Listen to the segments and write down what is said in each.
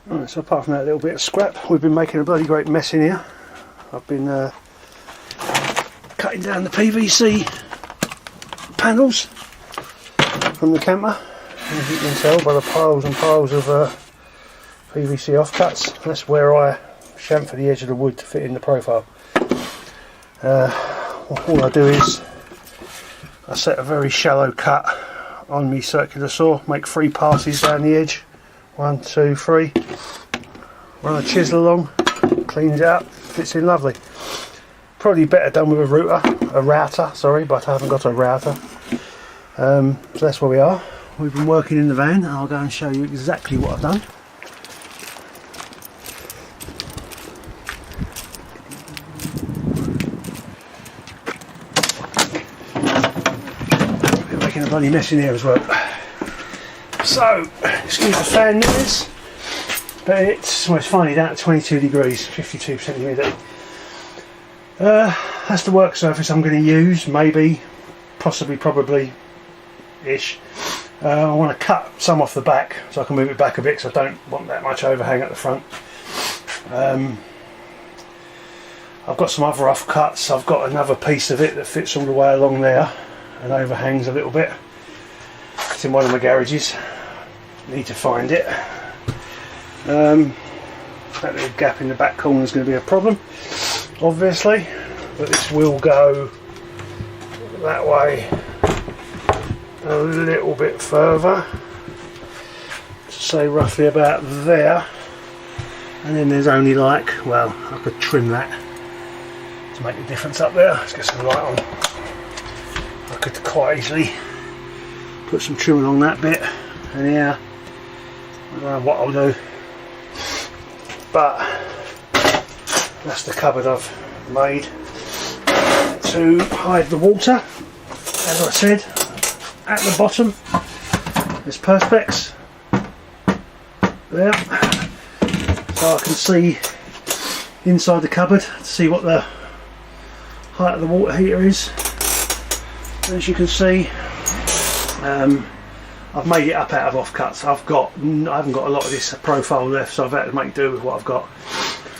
Right, so apart from that little bit of scrap, we've been making a bloody great mess in here. I've been cutting down the PVC panels from the camper, as you can tell by the piles and piles of PVC offcuts. That's where I chamfer the edge of the wood to fit in the profile. All I do is I set a very shallow cut on my circular saw, make 3 passes down the edge, 1, 2, 3, run a chisel along, cleans it up, fits in lovely. Probably better done with a router, sorry, but I haven't got a router. So that's where we are. We've been working in the van. I'll go and show you exactly what I've done. We're making a bloody mess in here as well. So, excuse the fan noise, but it's funny down at 22 degrees, 52% humidity. That's the work surface I'm going to use, maybe, possibly, probably-ish. I want to cut some off the back so I can move it back a bit because I don't want that much overhang at the front. I've got some other rough cuts. I've got another piece of it that fits all the way along there and overhangs a little bit. It's in one of my garages. Need to find it. That little gap in the back corner is going to be a problem, obviously, but this will go that way a little bit further, to say roughly about there, and then there's only like, well, I could trim that to make a difference up there. Let's get some light on. I could quite easily put some trim along that bit, and yeah, I don't know what I'll do, but that's the cupboard I've made to hide the water. As I said, at the bottom there's perspex there, so I can see inside the cupboard to see what the height of the water heater is. As you can see, I've made it up out of offcuts. I haven't got a lot of this profile left, so I've had to make do with what I've got.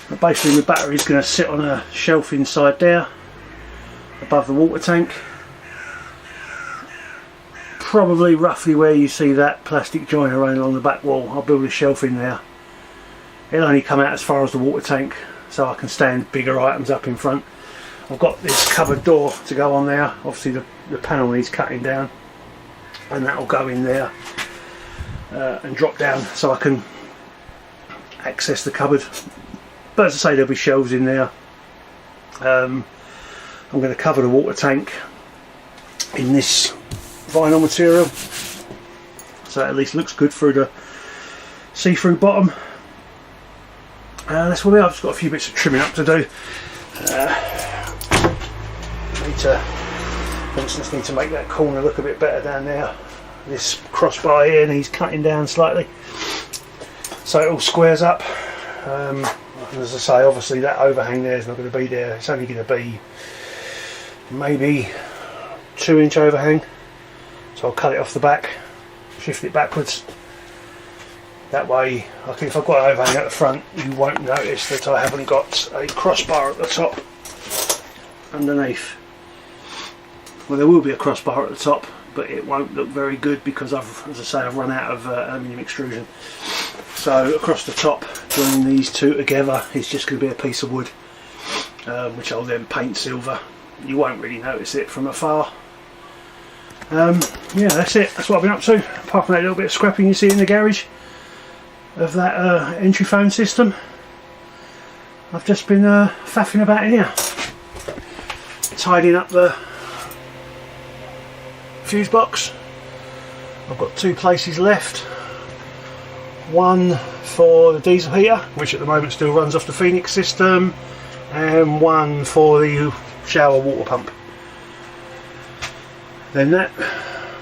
But basically the battery is going to sit on a shelf inside there above the water tank, probably roughly where you see that plastic joiner running along the back wall. I'll build a shelf in there. It'll only come out as far as the water tank, so I can stand bigger items up in front. I've got this cupboard door to go on there. Obviously the panel needs cutting down, and that will go in there and drop down so I can access the cupboard. But as I say, there'll be shelves in there. I'm going to cover the water tank in this vinyl material, so it at least looks good through the see-through bottom. That's what we are. I've just got a few bits of trimming up to do. For instance, need to make that corner look a bit better down there. This crossbar here needs cutting down slightly so it all squares up. As I say, obviously that overhang there is not going to be there. It's only going to be maybe 2-inch overhang, so I'll cut it off the back, shift it backwards. That way, if I've got an overhang at the front, you won't notice that I haven't got a crossbar at the top underneath. Well, there will be a crossbar at the top, but it won't look very good because I've run out of aluminium extrusion. So across the top, joining these two together, is just going to be a piece of wood, which I'll then paint silver. You won't really notice it from afar. Yeah, that's it. That's what I've been up to. Apart from that little bit of scrapping you see in the garage of that entry phone system, I've just been faffing about in here, tidying up the fuse box. I've got 2 places left. One for the diesel heater, which at the moment still runs off the Phoenix system, and one for the shower water pump. Then that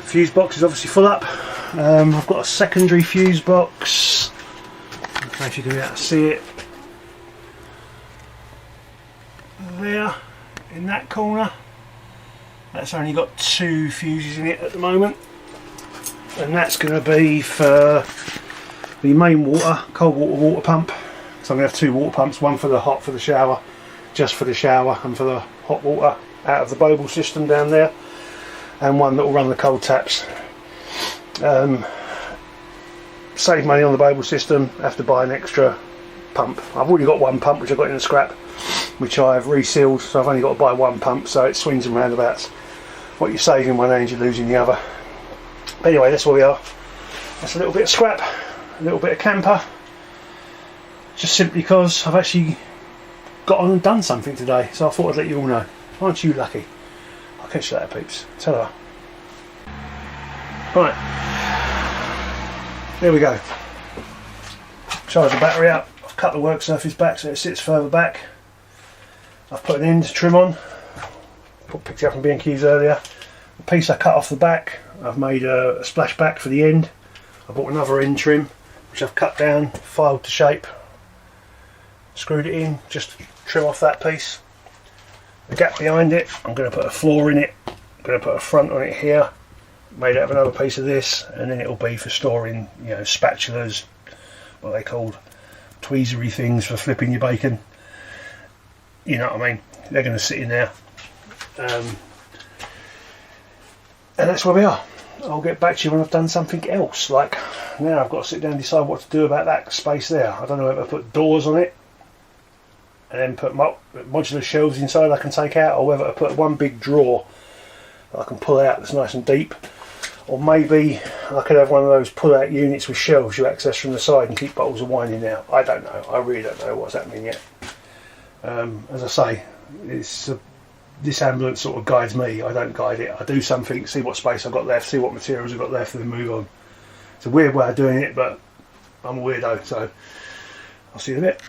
fuse box is obviously full up. I've got a secondary fuse box. I don't know if you can be able to see it there in that corner. That's only got 2 fuses in it at the moment, and that's going to be for the main water, cold water pump. So I'm going to have two water pumps, one for the hot for the shower, just for the shower, and for the hot water out of the Bobil system down there, and one that will run the cold taps. Save money on the Bobil system, have to buy an extra pump. I've already got one pump which I got in the scrap, which I've resealed, so I've only got to buy one pump, so it swings and roundabouts. What you save in one hand, you're losing the other. But anyway, that's where we are. That's a little bit of scrap, a little bit of camper, just simply because I've actually got on and done something today, so I thought I'd let you all know. Aren't you lucky? I'll catch you later, peeps. Ta-ra. Right, there we go. Charge the battery up. I've cut the work surface back so it sits further back. I've put an end trim on. Picked it up from B&Q's earlier. The piece I cut off the back, I've made a splash back for the end. I bought another end trim which I've cut down, filed to shape, screwed it in just to trim off that piece. The gap behind it, I'm going to put a floor in it. I'm going to put a front on it here, made out of another piece of this, and then it'll be for storing, you know, spatulas, what they called, tweezery things for flipping your bacon. You know what I mean? They're going to sit in there. And that's where we are. I'll get back to you when I've done something else. Like now I've got to sit down and decide what to do about that space there. I don't know whether to put doors on it and then put modular shelves inside I can take out, or whether to put one big drawer that I can pull out that's nice and deep, or maybe I could have one of those pull out units with shelves you access from the side and keep bottles of wine in there. I don't know. I really don't know what's happening yet. As I say, this ambulance sort of guides me. I don't guide it. I do something, see what space I've got left, see what materials I've got left, and then move on. It's a weird way of doing it, but I'm a weirdo, so I'll see you in a bit.